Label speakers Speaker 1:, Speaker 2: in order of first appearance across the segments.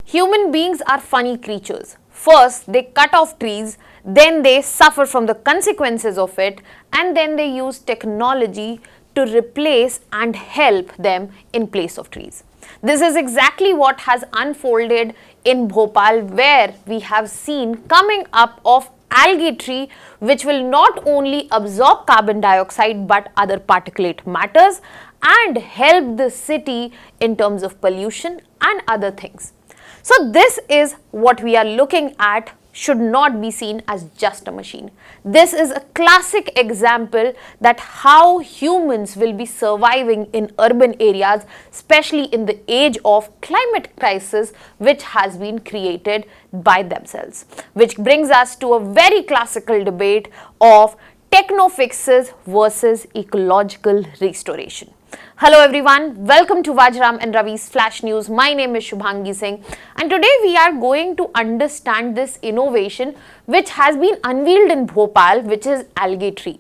Speaker 1: Human beings are funny creatures. First, they cut off trees, then they suffer from the consequences of it, and then they use technology to replace and help them in place of trees. This is exactly what has unfolded in Bhopal, where we have seen coming up of algae tree, which will not only absorb carbon dioxide but other particulate matters and help the city in terms of pollution and other things. So this is what we are looking at should not be seen as just a machine. This is a classic example that how humans will be surviving in urban areas, especially in the age of climate crisis which has been created by themselves. Which brings us to a very classical debate of techno fixes versus ecological restoration. Hello everyone, welcome to Vajiram and Ravi's Flash News. My name is Shubhangi Singh and today we are going to understand this innovation which has been unveiled in Bhopal, which is Algae Tree.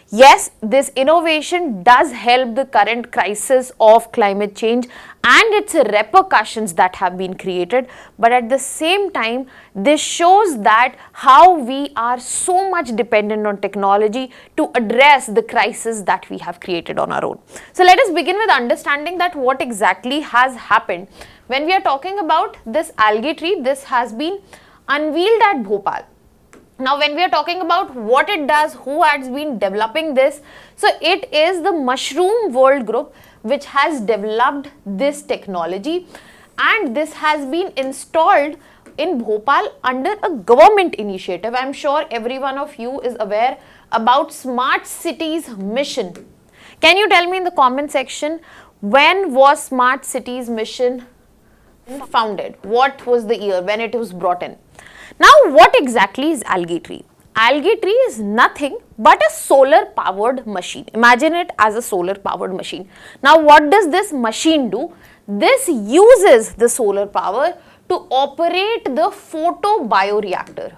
Speaker 1: Yes, this innovation does help the current crisis of climate change and its repercussions that have been created, but at the same time this shows that how we are so much dependent on technology to address the crisis that we have created on our own. So let us begin with understanding that what exactly has happened. When we are talking about this algae tree, this has been unveiled at Bhopal. Now when we are talking about what it does, who has been developing this, so it is the Mushroom World Group which has developed this technology, and this has been installed in Bhopal under a government initiative. I am sure every one of you is aware about Smart Cities Mission. Can you tell me in the comment section, when was Smart Cities Mission founded? What was the year when it was brought in? Now, what exactly is Algae Tree? Algae Tree is nothing but a solar powered machine. Imagine it as a solar powered machine. Now, what does this machine do? This uses the solar power to operate the photo-bioreactor.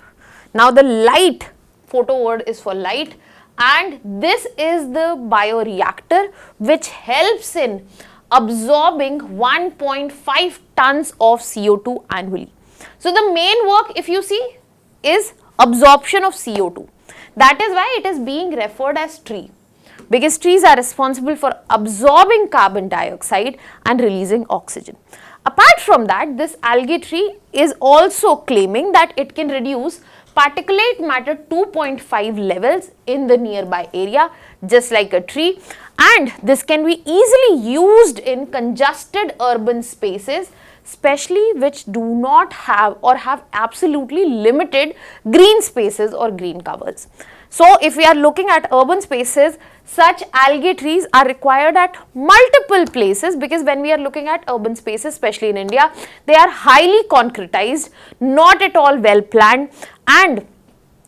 Speaker 1: Now, the light, photo word is for light, and this is the bioreactor which helps in absorbing 1.5 tons of CO2 annually. So the main work, if you see, is absorption of CO2. That is why it is being referred as tree, because trees are responsible for absorbing carbon dioxide and releasing oxygen. Apart from that, this algae tree is also claiming that it can reduce particulate matter 2.5 levels in the nearby area, just like a tree, and this can be easily used in congested urban spaces, especially which do not have or have absolutely limited green spaces or green covers. So if we are looking at urban spaces, such algae trees are required at multiple places, because when we are looking at urban spaces, especially in India, they are highly concretized, not at all well planned, and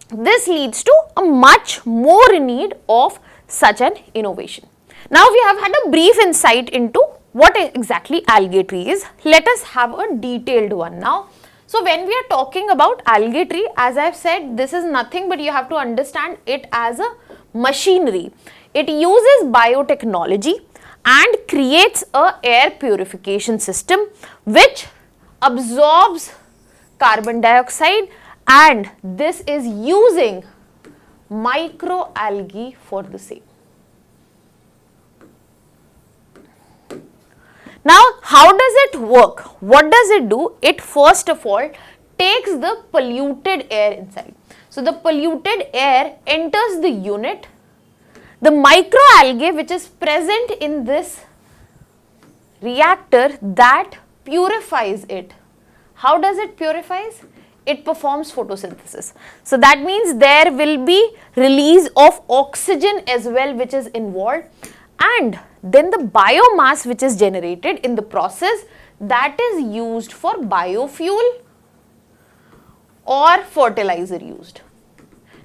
Speaker 1: this leads to a much more need of such an innovation. Now we have had a brief insight into what exactly algae tree is. Let us have a detailed one now. So when we are talking about algae tree, as I have said, this is nothing but you have to understand it as a machinery. It uses biotechnology and creates a air purification system which absorbs carbon dioxide, and this is using microalgae for the same. Now, how does it work? What does it do? It first of all takes the polluted air inside. So, the polluted air enters the unit. The microalgae which is present in this reactor, that purifies it. How does it purifies? It performs photosynthesis. So, that means there will be release of oxygen as well which is involved, and then the biomass which is generated in the process, that is used for biofuel or fertilizer used.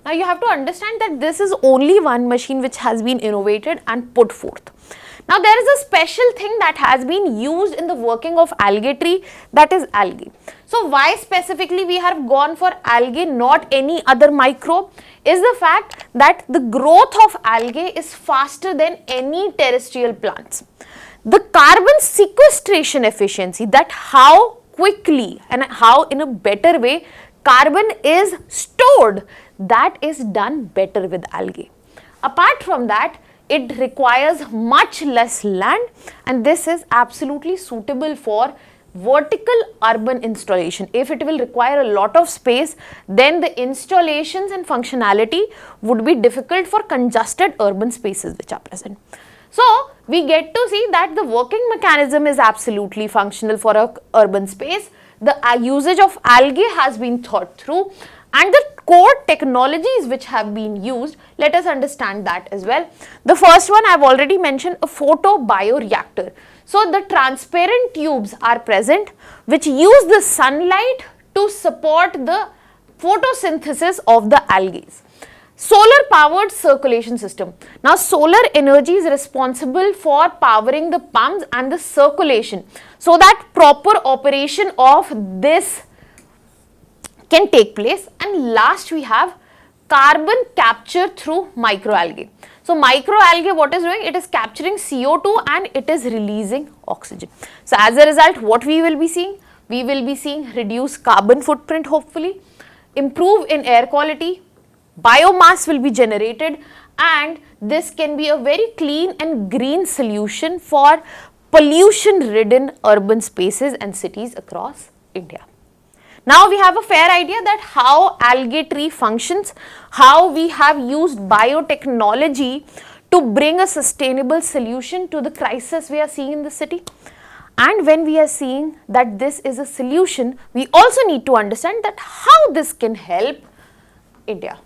Speaker 1: Now you have to understand that this is only one machine which has been innovated and put forth. Now there is a special thing that has been used in the working of algae tree, that is algae. So why specifically we have gone for algae, not any other microbe, is the fact that the growth of algae is faster than any terrestrial plants. The carbon sequestration efficiency, that how quickly and how in a better way carbon is stored, that is done better with algae. Apart from that, it requires much less land, and this is absolutely suitable for vertical urban installation. If it will require a lot of space, then the installations and functionality would be difficult for congested urban spaces which are present. So we get to see that the working mechanism is absolutely functional for a urban space. The usage of algae has been thought through, and the core technologies which have been used, let us understand that as well. The first one I have already mentioned, a photo-bioreactor. So the transparent tubes are present which use the sunlight to support the photosynthesis of the algae. Solar powered circulation system. Now solar energy is responsible for powering the pumps and the circulation, so that proper operation of this can take place. And last we have carbon capture through microalgae. So microalgae, what is doing? It is capturing CO2 and it is releasing oxygen. So as a result, what we will be seeing? We will be seeing reduced carbon footprint hopefully, improve in air quality, biomass will be generated, and this can be a very clean and green solution for pollution ridden urban spaces and cities across India. Now we have a fair idea that how Algae Tree functions, how we have used biotechnology to bring a sustainable solution to the crisis we are seeing in the city. And when we are seeing that this is a solution, we also need to understand that how this can help India.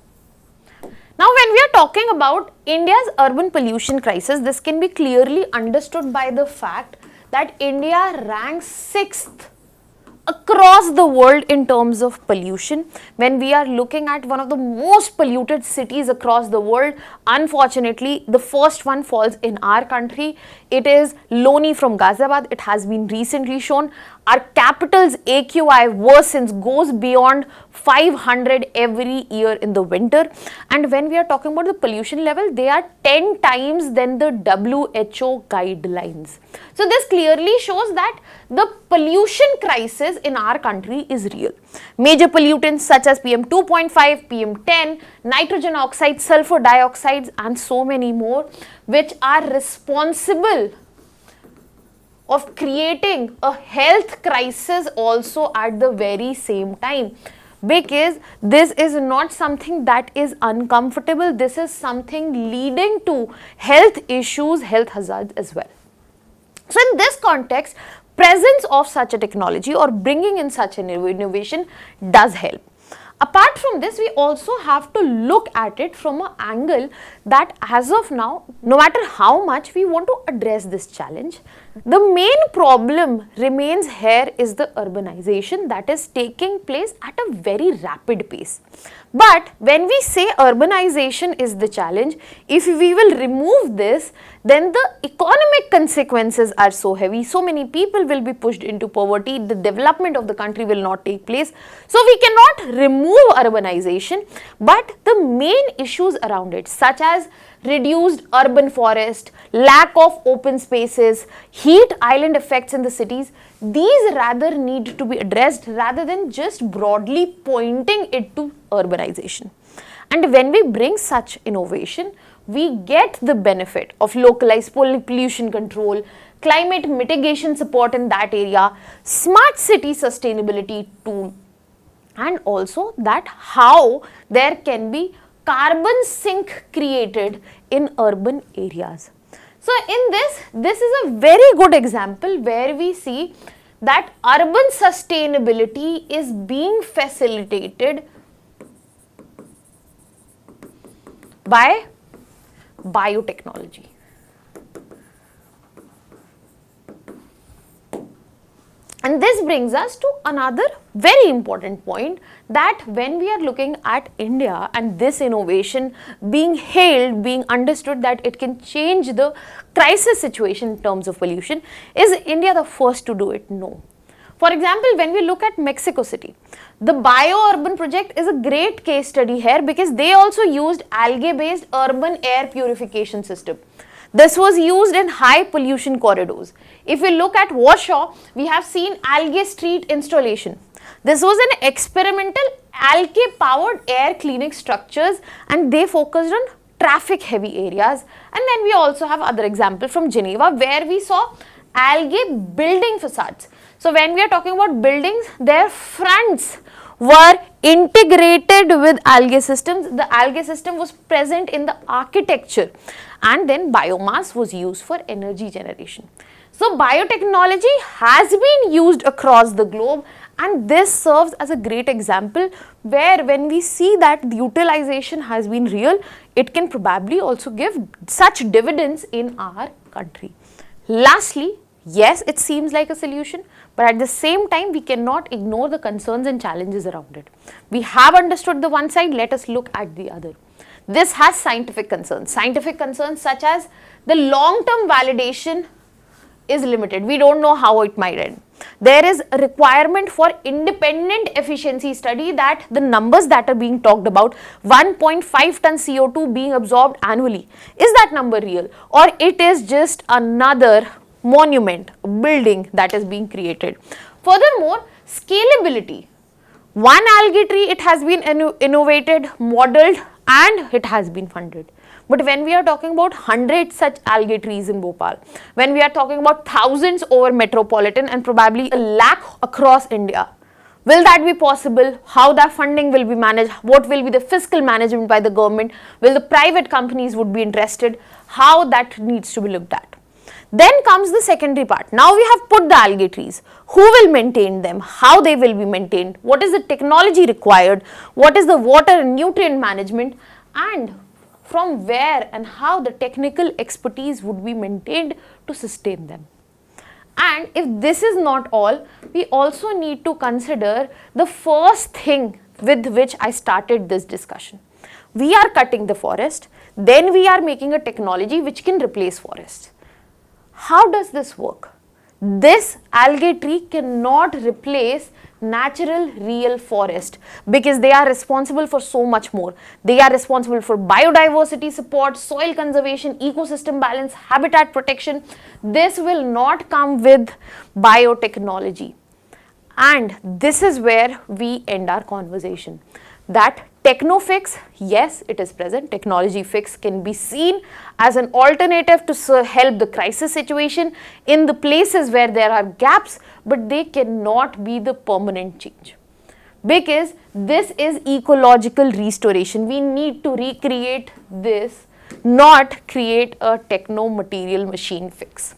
Speaker 1: Now when we are talking about India's urban pollution crisis, this can be clearly understood by the fact that India ranks 6th across the world in terms of pollution. When we are looking at one of the most polluted cities across the world, unfortunately the first one falls in our country. It is Loni from Ghaziabad. It has been recently shown. Our capital's AQI worsens, goes beyond 500 every year in the winter. And when we are talking about the pollution level, they are 10 times than the WHO guidelines. So this clearly shows that the pollution crisis in our country is real. Major pollutants such as PM 2.5, PM 10, nitrogen oxides, sulfur dioxides, and so many more, which are responsible of creating a health crisis also at the very same time, because this is not something that is uncomfortable. This is something leading to health issues, health hazards as well. So in this context, presence of such a technology or bringing in such an innovation does help. Apart from this, we also have to look at it from an angle that as of now, no matter how much we want to address this challenge, the main problem remains here is the urbanization that is taking place at a very rapid pace. But when we say urbanization is the challenge, if we will remove this, then the economic consequences are so heavy. So many people will be pushed into poverty. The development of the country will not take place. So we cannot remove urbanization, but the main issues around it, such as reduced urban forest, lack of open spaces, heat island effects in the cities, these rather need to be addressed rather than just broadly pointing it to urbanization. And when we bring such innovation, we get the benefit of localized pollution control, climate mitigation support in that area, smart city sustainability tool, and also that how there can be carbon sink created in urban areas. So in this is a very good example where we see that urban sustainability is being facilitated by biotechnology. And this brings us to another very important point, that when we are looking at India and this innovation being hailed, being understood that it can change the crisis situation in terms of pollution, is India the first to do it? No. For example, when we look at Mexico City, the bio-urban project is a great case study here because they also used algae-based urban air purification system. This was used in high pollution corridors. If we look at Warsaw, we have seen Algae Street installation. This was an experimental algae powered air cleaning structures, and they focused on traffic heavy areas. And then we also have other example from Geneva where we saw algae building facades. So when we are talking about buildings, their fronts were integrated with algae systems. The algae system was present in the architecture, and then biomass was used for energy generation. So biotechnology has been used across the globe, and this serves as a great example where when we see that the utilization has been real, it can probably also give such dividends in our country. Lastly, yes, it seems like a solution, but at the same time, we cannot ignore the concerns and challenges around it. We have understood the one side, let us look at the other. This has scientific concerns such as the long-term validation is limited. We don't know how it might end. There is a requirement for independent efficiency study that the numbers that are being talked about, 1.5 ton CO2 being absorbed annually, is that number real, or it is just another monument, building that is being created? Furthermore, scalability. One algae tree, it has been innovated, modeled, and it has been funded. But when we are talking about 100 such algae trees in Bhopal, when we are talking about thousands over metropolitan and probably a lakh across India, will that be possible? How that funding will be managed? What will be the fiscal management by the government? Will the private companies would be interested? How that needs to be looked at. Then comes the secondary part. Now we have put the algae trees. Who will maintain them? How they will be maintained? What is the technology required? What is the water and nutrient management? And from where and how the technical expertise would be maintained to sustain them. And if this is not all, we also need to consider the first thing with which I started this discussion. We are cutting the forest, then we are making a technology which can replace forests. How does this work? This algae tree cannot replace natural real forest because they are responsible for so much more. They are responsible for biodiversity support, soil conservation, ecosystem balance, habitat protection. This will not come with biotechnology. And this is where we end our conversation. That techno fix, yes, it is present. Technology fix can be seen as an alternative to help the crisis situation in the places where there are gaps, but they cannot be the permanent change. Because this is ecological restoration. We need to recreate this, not create a techno material machine fix.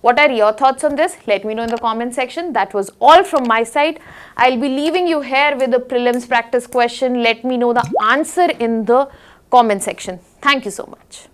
Speaker 1: What are your thoughts on this? Let me know in the comment section. That was all from my side. I'll be leaving you here with a prelims practice question. Let me know the answer in the comment section. Thank you so much.